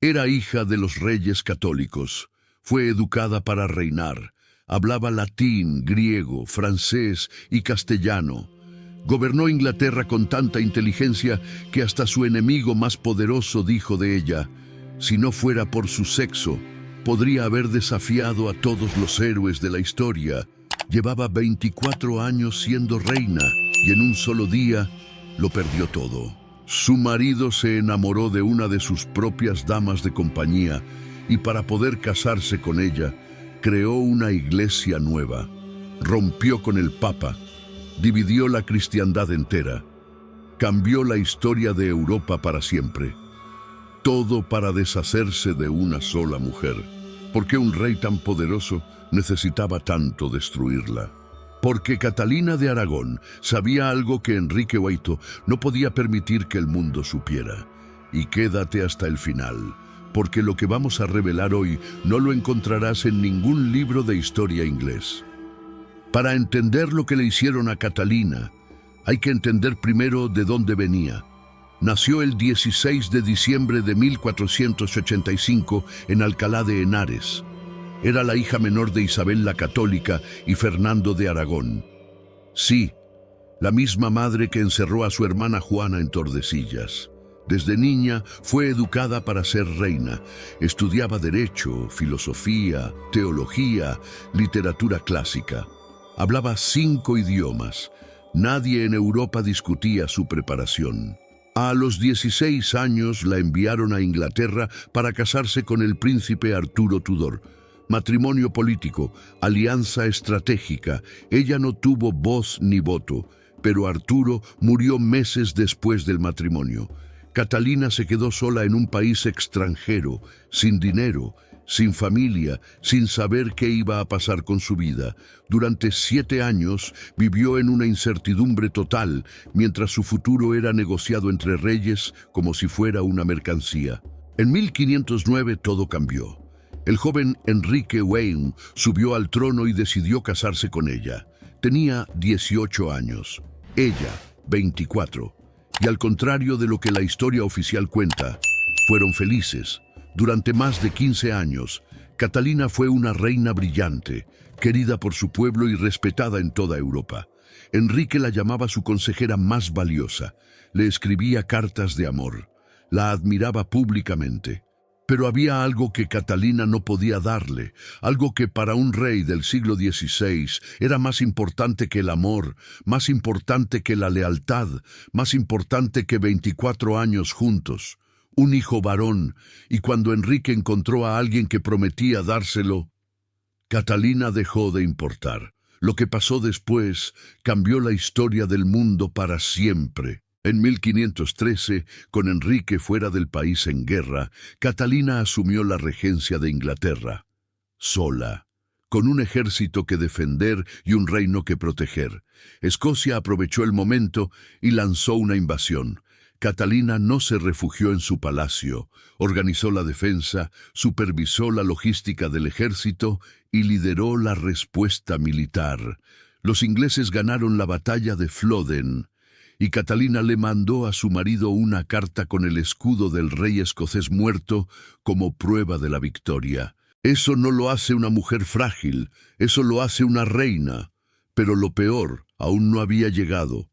Era hija de los reyes católicos. Fue educada para reinar. Hablaba latín, griego, francés y castellano. Gobernó Inglaterra con tanta inteligencia que hasta su enemigo más poderoso dijo de ella: si no fuera por su sexo, podría haber desafiado a todos los héroes de la historia. Llevaba 24 años siendo reina y en un solo día lo perdió todo. Su marido se enamoró de una de sus propias damas de compañía y para poder casarse con ella, creó una iglesia nueva. Rompió con el Papa, dividió la cristiandad entera, cambió la historia de Europa para siempre. Todo para deshacerse de una sola mujer. ¿Por qué un rey tan poderoso necesitaba tanto destruirla? Porque Catalina de Aragón sabía algo que Enrique VIII no podía permitir que el mundo supiera. Y quédate hasta el final, porque lo que vamos a revelar hoy no lo encontrarás en ningún libro de historia inglés. Para entender lo que le hicieron a Catalina, hay que entender primero de dónde venía. Nació el 16 de diciembre de 1485 en Alcalá de Henares. Era la hija menor de Isabel la Católica y Fernando de Aragón. Sí, la misma madre que encerró a su hermana Juana en Tordesillas. Desde niña fue educada para ser reina. Estudiaba derecho, filosofía, teología, literatura clásica. Hablaba 5 idiomas. Nadie en Europa discutía su preparación. A los 16 años la enviaron a Inglaterra para casarse con el príncipe Arturo Tudor. Matrimonio político, alianza estratégica. Ella no tuvo voz ni voto, pero Arturo murió meses después del matrimonio. Catalina se quedó sola en un país extranjero, sin dinero, sin familia, sin saber qué iba a pasar con su vida. Durante 7 años vivió en una incertidumbre total, mientras su futuro era negociado entre reyes como si fuera una mercancía. En 1509 todo cambió. El joven Enrique VIII subió al trono y decidió casarse con ella. Tenía 18 años, ella 24. Y al contrario de lo que la historia oficial cuenta, fueron felices. Durante más de 15 años, Catalina fue una reina brillante, querida por su pueblo y respetada en toda Europa. Enrique la llamaba su consejera más valiosa, le escribía cartas de amor, la admiraba públicamente. Pero había algo que Catalina no podía darle, algo que para un rey del siglo XVI era más importante que el amor, más importante que la lealtad, más importante que 24 años juntos. Un hijo varón, y cuando Enrique encontró a alguien que prometía dárselo, Catalina dejó de importar. Lo que pasó después cambió la historia del mundo para siempre. En 1513, con Enrique fuera del país en guerra, Catalina asumió la regencia de Inglaterra, sola, con un ejército que defender y un reino que proteger. Escocia aprovechó el momento y lanzó una invasión. Catalina no se refugió en su palacio, organizó la defensa, supervisó la logística del ejército y lideró la respuesta militar. Los ingleses ganaron la batalla de Flodden, y Catalina le mandó a su marido una carta con el escudo del rey escocés muerto como prueba de la victoria. Eso no lo hace una mujer frágil, eso lo hace una reina. Pero lo peor aún no había llegado.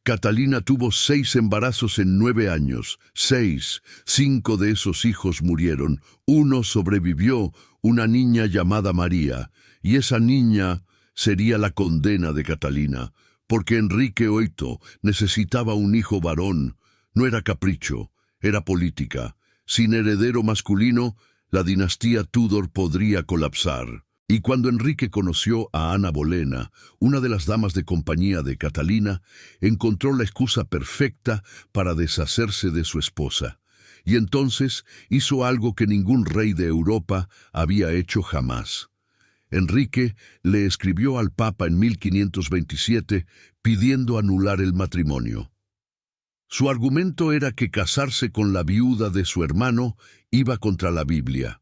Catalina tuvo 6 embarazos en 9 años. 6. 5 de esos hijos murieron. 1 sobrevivió, una niña llamada María. Y esa niña sería la condena de Catalina. Porque Enrique VIII necesitaba un hijo varón. No era capricho, era política. Sin heredero masculino, la dinastía Tudor podría colapsar. Y cuando Enrique conoció a Ana Bolena, una de las damas de compañía de Catalina, encontró la excusa perfecta para deshacerse de su esposa. Y entonces hizo algo que ningún rey de Europa había hecho jamás. Enrique le escribió al Papa en 1527 pidiendo anular el matrimonio. Su argumento era que casarse con la viuda de su hermano iba contra la Biblia.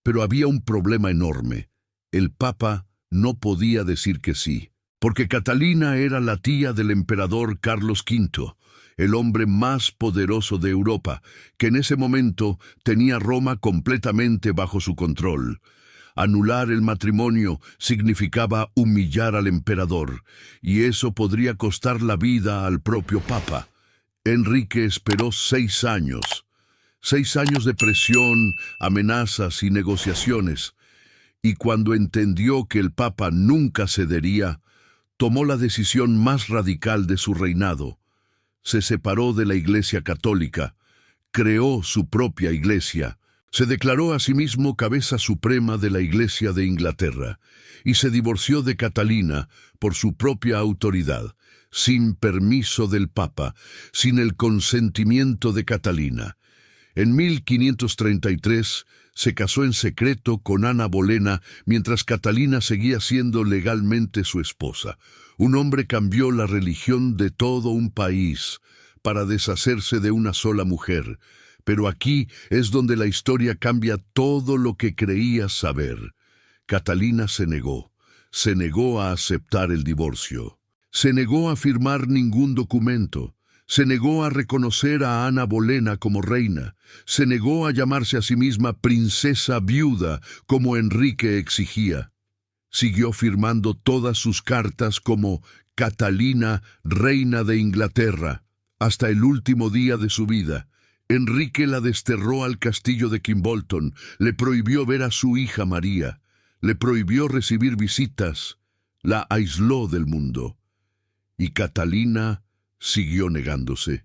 Pero había un problema enorme. El Papa no podía decir que sí, porque Catalina era la tía del emperador Carlos V. el hombre más poderoso de Europa, que en ese momento tenía Roma completamente bajo su control. Anular el matrimonio significaba humillar al emperador, y eso podría costar la vida al propio Papa. Enrique esperó 6 años. 6 años de presión, amenazas y negociaciones. Y cuando entendió que el Papa nunca cedería, tomó la decisión más radical de su reinado. Se separó de la Iglesia Católica, creó su propia iglesia, se declaró a sí mismo cabeza suprema de la Iglesia de Inglaterra y se divorció de Catalina por su propia autoridad, sin permiso del Papa, sin el consentimiento de Catalina. En 1533 se casó en secreto con Ana Bolena mientras Catalina seguía siendo legalmente su esposa. Un hombre cambió la religión de todo un país para deshacerse de una sola mujer. Pero aquí es donde la historia cambia todo lo que creías saber. Catalina se negó a aceptar el divorcio. Se negó a firmar ningún documento. Se negó a reconocer a Ana Bolena como reina. Se negó a llamarse a sí misma princesa viuda, como Enrique exigía. Siguió firmando todas sus cartas como Catalina, reina de Inglaterra, hasta el último día de su vida. Enrique la desterró al castillo de Kimbolton, le prohibió ver a su hija María, le prohibió recibir visitas, la aisló del mundo. Y Catalina siguió negándose.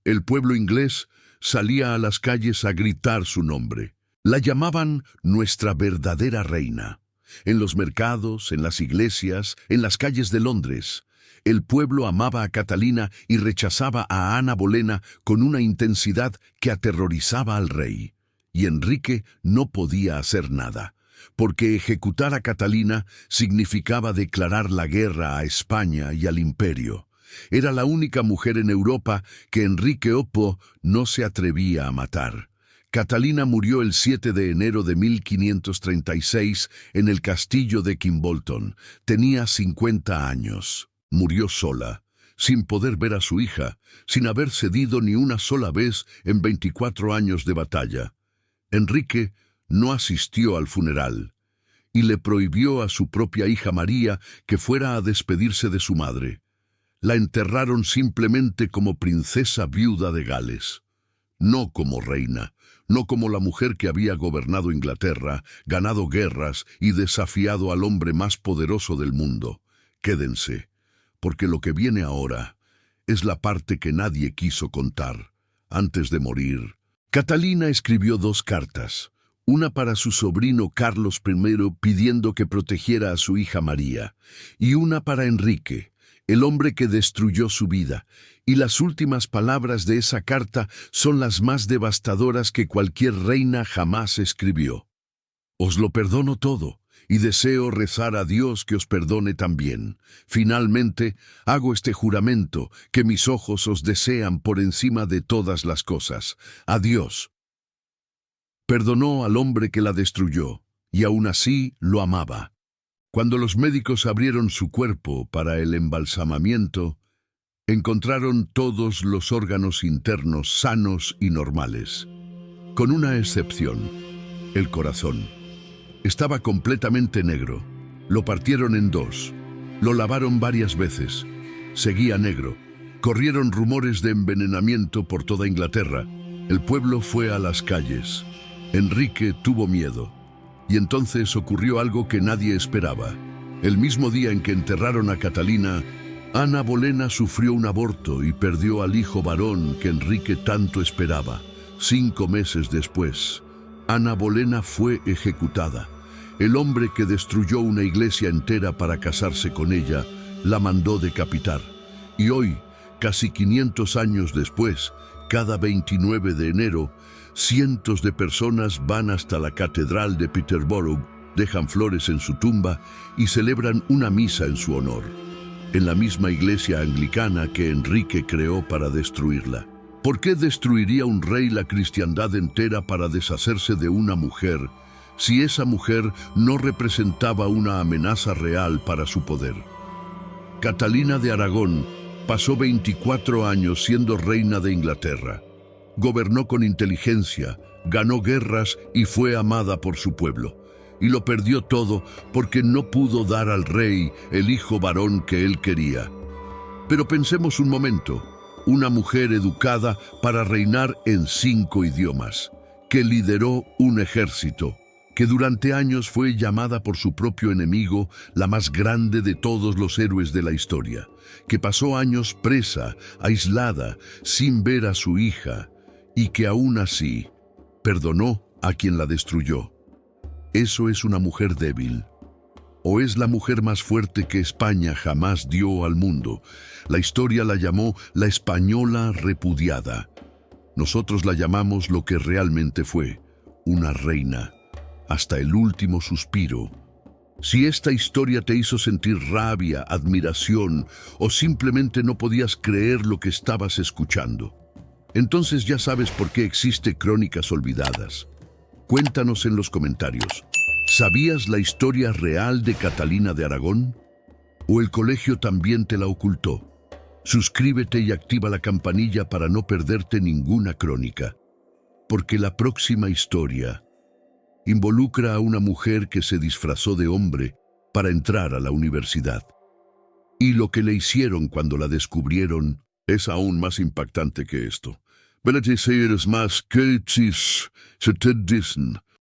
El pueblo inglés salía a las calles a gritar su nombre. La llamaban nuestra verdadera reina. En los mercados, en las iglesias, en las calles de Londres, el pueblo amaba a Catalina y rechazaba a Ana Bolena con una intensidad que aterrorizaba al rey. Y Enrique no podía hacer nada, porque ejecutar a Catalina significaba declarar la guerra a España y al imperio. Era la única mujer en Europa que Enrique VIII no se atrevía a matar. Catalina murió el 7 de enero de 1536 en el castillo de Kimbolton. Tenía 50 años. Murió sola, sin poder ver a su hija, sin haber cedido ni una sola vez en 24 años de batalla. Enrique no asistió al funeral y le prohibió a su propia hija María que fuera a despedirse de su madre. La enterraron simplemente como princesa viuda de Gales, no como reina, no como la mujer que había gobernado Inglaterra, ganado guerras y desafiado al hombre más poderoso del mundo. Quédense, porque lo que viene ahora es la parte que nadie quiso contar. Antes de morir, Catalina escribió 2 cartas, una para su sobrino Carlos I pidiendo que protegiera a su hija María, y una para Enrique, el hombre que destruyó su vida, y las últimas palabras de esa carta son las más devastadoras que cualquier reina jamás escribió. Os lo perdono todo, y deseo rezar a Dios que os perdone también. Finalmente, hago este juramento, que mis ojos os desean por encima de todas las cosas. Adiós. Perdonó al hombre que la destruyó, y aún así lo amaba. Cuando los médicos abrieron su cuerpo para el embalsamamiento, encontraron todos los órganos internos sanos y normales, con una excepción, el corazón. Estaba completamente negro. Lo partieron en 2. Lo lavaron varias veces. Seguía negro. Corrieron rumores de envenenamiento por toda Inglaterra. El pueblo fue a las calles. Enrique tuvo miedo. Y entonces ocurrió algo que nadie esperaba. El mismo día en que enterraron a Catalina, Ana Bolena sufrió un aborto y perdió al hijo varón que Enrique tanto esperaba. 5 meses después, Ana Bolena fue ejecutada. El hombre que destruyó una iglesia entera para casarse con ella, la mandó decapitar. Y hoy, casi 500 años después, cada 29 de enero, cientos de personas van hasta la catedral de Peterborough, dejan flores en su tumba y celebran una misa en su honor, en la misma iglesia anglicana que Enrique creó para destruirla. ¿Por qué destruiría un rey la cristiandad entera para deshacerse de una mujer, si esa mujer no representaba una amenaza real para su poder? Catalina de Aragón Pasó 24 años siendo reina de Inglaterra. Gobernó con inteligencia, ganó guerras y fue amada por su pueblo. Y lo perdió todo porque no pudo dar al rey el hijo varón que él quería. Pero pensemos un momento, una mujer educada para reinar en 5 idiomas, que lideró un ejército, que durante años fue llamada por su propio enemigo la más grande de todos los héroes de la historia, que pasó años presa, aislada, sin ver a su hija, y que aún así perdonó a quien la destruyó. ¿Eso es una mujer débil? ¿O es la mujer más fuerte que España jamás dio al mundo? La historia la llamó la española repudiada. Nosotros la llamamos lo que realmente fue, una reina, hasta el último suspiro. Si esta historia te hizo sentir rabia, admiración, o simplemente no podías creer lo que estabas escuchando, entonces ya sabes por qué existe Crónicas Olvidadas. Cuéntanos en los comentarios. ¿Sabías la historia real de Catalina de Aragón? ¿O el colegio también te la ocultó? Suscríbete y activa la campanilla para no perderte ninguna crónica, porque la próxima historia involucra a una mujer que se disfrazó de hombre para entrar a la universidad. Y lo que le hicieron cuando la descubrieron es aún más impactante que esto. Velate seres más que se te dicen.